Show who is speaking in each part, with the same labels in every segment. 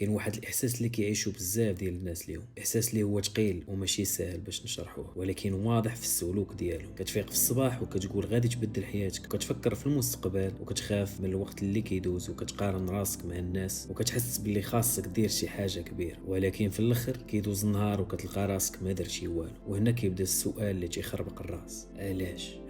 Speaker 1: كاين واحد الاحساس اللي كيعيشوا بزاف ديال الناس اليوم، احساس اللي هو ثقيل وماشي ساهل باش نشرحوه، ولكن واضح في السلوك ديالهم. كتفيق في الصباح وكتقول غادي تبدل حياتك، وكتفكر في المستقبل وكتخاف من الوقت اللي كيدوز، وكتقارن راسك مع الناس وكتحس باللي خاصك دير شي حاجه كبيره، ولكن في الاخر كيدوز النهار وكتلقى راسك ما درتي والو. وهنا كيبدا السؤال اللي تيخربق الراس،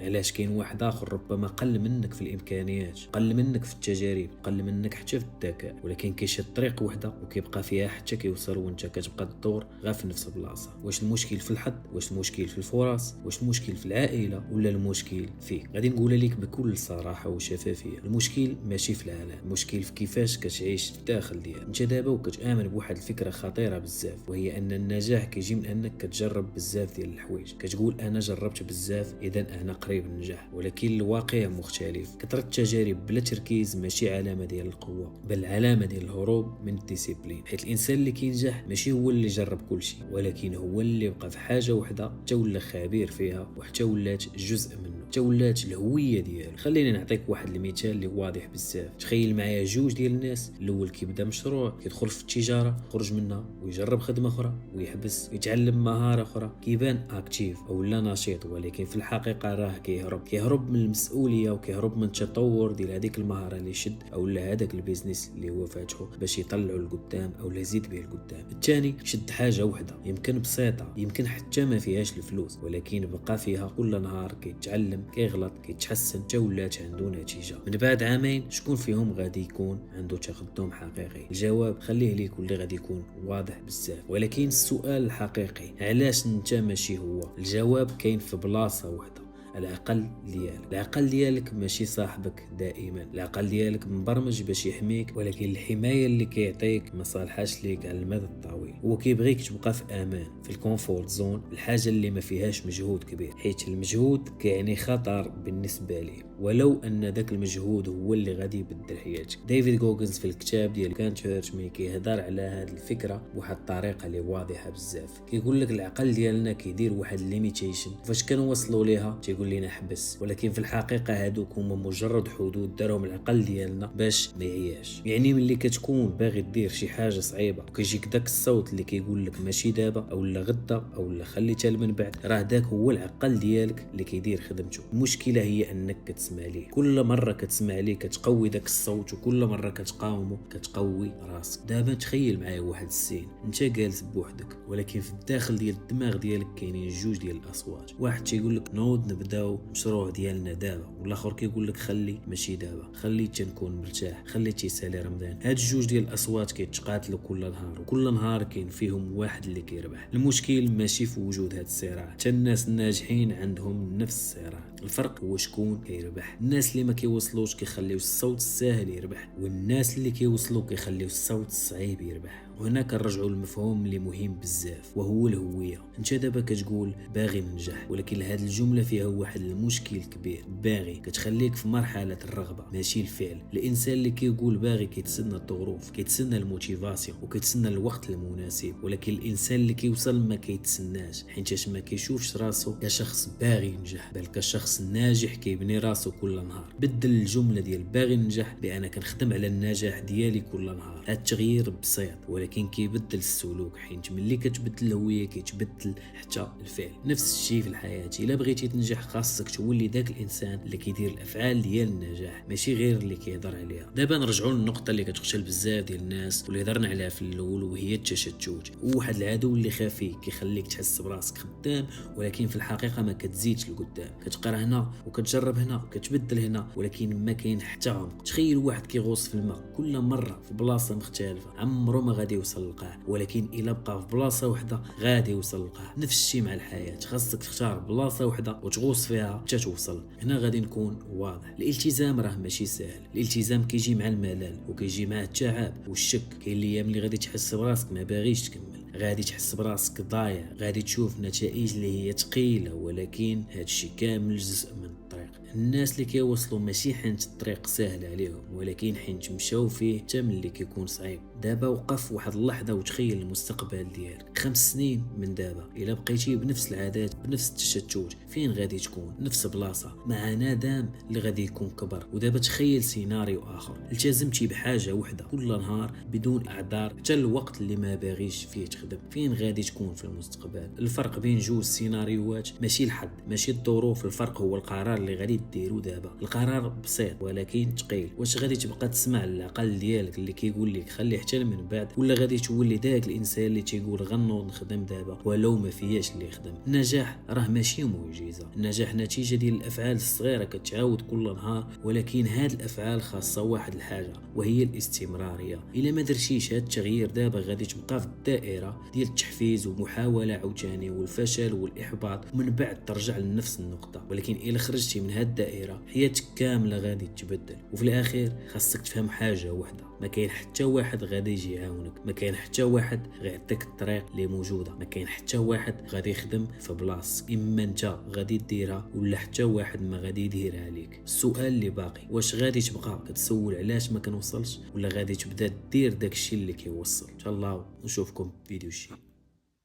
Speaker 1: علاش كاين واحد اخر ربما قل منك في الامكانيات، قل منك في التجارب، قل منك حتى في الذكاء، ولكن كيشد طريق وحده وكيبقى فيها حتى كيوصل، وانت كتبقى تدور غير في نفس البلاصه. واش المشكل في الحظ؟ واش المشكل في الفرص؟ واش المشكل في العائله؟ ولا المشكل فيك؟ غادي نقول لك بكل صراحه وشفافيه، المشكل ماشي في العالم، المشكل في كيفاش كتعيش في الداخل ديالك انت دابا. وكتامن بواحد الفكره خطيره بزاف، وهي ان النجاح كيجي من انك كتجرب بزاف ديال الحوايج. كتقول انا جربت بزاف اذا انا قريب ننجح، ولكن الواقع مختلف. كثره التجارب بلا تركيز ماشي علامه ديال القوه، بل علامه ديال الهروب من الديسيبلين. حيت الانسان اللي كينجح ماشي هو اللي جرب كل شيء، ولكن هو اللي بقى في حاجه وحده حتى ولا خبير فيها، وحتى ولات جزء منه، حتى ولات الهويه ديالو. خليني نعطيك واحد المثال اللي واضح بزاف. تخيل معايا جوج ديال الناس، الاول كيبدا مشروع، كيدخل في التجاره، يخرج منها ويجرب خدمه اخرى ويحبس، يتعلم مهاره اخرى، كيبان اكتيف او لا نشيط، ولكن في الحقيقه راه كيهرب من المسؤوليه وكيهرب من التطور ديال هذيك المهاره اللي شد، او لا هذاك البيزنس اللي هو فاتحه باش يطلعوا لقدام او لا يزيد به لقدام. الثاني شد حاجه وحده يمكن بسيطه، يمكن حتى ما فيهاش الفلوس، ولكن بقى فيها كل نهار كيتعلم، كيغلط، كيتحسن، حتى ولات عنده نتيجه. من بعد عامين شكون فيهم غادي يكون عنده تقدم حقيقي؟ الجواب خليه ليك واللي غادي يكون واضح بزاف، ولكن السؤال الحقيقي علاش انت ماشي هو؟ الجواب كاين في بلاصه وحده، العقل ديالك ماشي صاحبك دائما. العقل ديالك مبرمج باش يحميك، ولكن الحمايه اللي كيعطيك ما صالحاش ليك على المدى الطويل. هو كيبغيك تبقى في امان، في الكومفورت زون، الحاجه اللي ما فيهاش مجهود كبير، حيت المجهود كيعني خطر بالنسبه ليه، ولو ان ذاك المجهود هو اللي غادي يبدل حياتك. ديفيد جوجنز في الكتاب ديال كانت هيرت مي كيهضر على هذه الفكره بواحد الطريقه اللي واضحه بزاف. كيقول لك العقل ديالنا كيدير واحد ليميتيشن، فاش كنوصلوا ليها تيقول لنا حبس، ولكن في الحقيقه هادوك هما مجرد حدود دارهم العقل ديالنا باش ما يعياش. يعني ملي كتكون باغي دير شي حاجه صعيبه وكيجيك داك الصوت اللي كيقول لك ماشي دابا او لا غدا او لا خليتها من بعد، راه داك هو العقل ديالك اللي كيدير خدمته. المشكله هي انك كتسمع ليه، كل مره كتسمع ليه كتقوي داك الصوت، وكل مره كتقاومه كتقوي راسك. دابا تخيل معايا واحد السين، انت جالس بوحدك، ولكن في الداخل ديال الدماغ ديالك كاينين جوج ديال الاصوات. واحد تيقول لك نوض نبداو المشروع ديالنا دابا، والاخر كيقول لك خلي ماشي دابا، خلي تنكون مرتاح، خلي تيسالي رمضان. هاد الجوج ديال الاصوات كيتقاتلوا كل نهار، وكل نهار كاين فيهم واحد اللي كيربح. المشكل ماشي في وجود هاد الصراع، حتى الناس الناجحين عندهم نفس الصراع. الفرق هو شكون كيربح. الناس اللي ما كيوصلوش كيخليو الصوت الساهل يربح، والناس اللي كيوصلوا كيخليو الصوت الصعيب يربح. وهنا كنرجعوا للمفهوم اللي مهم بزاف، وهو الهويه. انت دابا كتقول باغي ننجح، ولكن هذه الجمله فيها واحد المشكل كبير. باغي كتخليك في مرحله الرغبه ماشي الفعل. الانسان اللي كيقول باغي كيتسنى الظروف، كيتسنى الموتيفاسيون، وكيتسنى الوقت المناسب، ولكن الانسان اللي كيوصل ما كيتسناش، حيت ما كيشوفش راسو كشخص باغي ينجح، بل كشخص ناجح كيبني راسو كل نهار. بدل الجمله ديال باغي ننجح بأنا كنخدم على النجاح ديالي كل نهار. هذا التغيير بسيط ولكن كيبدل السلوك، حيت ملي كتبدل الهويه كيتبدل حتى الفعل. نفس الشيء في الحياه، الا بغيتي تنجح خاصك تولي داك الانسان اللي كيدير الافعال ديال النجاح، ماشي غير اللي كيهضر عليها. دابا نرجعوا للنقطه اللي كتخشل بزاف ديال الناس واللي هضرنا عليها في الاول، وهي التشتت. واحد العدو اللي خفي كيخليك تحس براسك خدام، ولكن في الحقيقه ما كتزيدش لقدام. كتقرا هنا وكتجرب هنا وكتبدل هنا، ولكن ما كاين حتى عمق. تخيل واحد كيغوص في الماء كل مره في بلاصه مختلفه، عمره ما غادي يوصل للقاع، ولكن الا بقى في بلاصه واحده غادي يوصل للقاع. نفس الشيء مع الحياه، خاصك تختار بلاصه واحده وتغوص فيها حتى توصل. هنا غادي نكون واضح، الالتزام راه ماشي سهل. الالتزام كيجي مع الملل وكيجي مع التعب والشك. كاين الايام اللي غادي تحس براسك ما باغيش تكمل، غادي تحس براسك ضايع، غادي تشوف نتائج اللي هي ثقيله، ولكن هادشي كامل جزء من الطريق. الناس اللي كيوصلوا ماشي حيت الطريق سهل عليهم، ولكن حيت مشاو فيه حتى ملي كيكون صعيب. دابا وقف واحد اللحظه وتخيل المستقبل ديالك 5 سنين من دابا. الا بقيتي بنفس العادات بنفس التشتت فين غادي تكون؟ نفس بلاصه مع ندم اللي غادي يكون كبر. ودابا تخيل سيناريو اخر، التزمتي بحاجه وحده كل نهار بدون اعذار حتى الوقت اللي ما باغيش فيه تخدم، فين غادي تكون في المستقبل؟ الفرق بين جوج سيناريوهات ماشي الحظ ماشي الظروف، الفرق هو القرار اللي غادي ديرو دابا. القرار بسيط ولكن ثقيل. واش غادي تبقى تسمع للعقل ديالك اللي كيقول لك خليه حتى من بعد، ولا غادي تولي داك الانسان اللي تيقول غنوض نخدم دابا ولو ما فياش اللي يخدم؟ النجاح راه ماشي معجزه، النجاح نتيجه ديال الافعال الصغيره كتعاود كل نهار، ولكن هاد الافعال خاصه واحد الحاجه وهي الاستمراريه. الا ما درتيش هاد التغيير دابا غادي تبقى في الدائره ديال التحفيز ومحاوله عاوتاني والفشل والاحباط، ومن بعد ترجع لنفس النقطه. ولكن الا خرجتي من هاد الدائره حياتك كامله غادي تتبدل. وفي الاخير خاصك تفهم حاجه وحده، ما كاين حتى واحد غادي يجي يعاونك، ما كاين حتى واحد غيعطيك الطريق اللي موجوده، ما كاين حتى واحد غادي يخدم في بلاصتك. اما انت غادي ديرها ولا حتى واحد ما غادي يديرها عليك. السؤال اللي باقي، واش غادي تبقى كتسول علاش ما كنوصلش، ولا غادي تبدا دير داكشي اللي كيوصل؟ ان شاء الله نشوفكم في فيديو شي.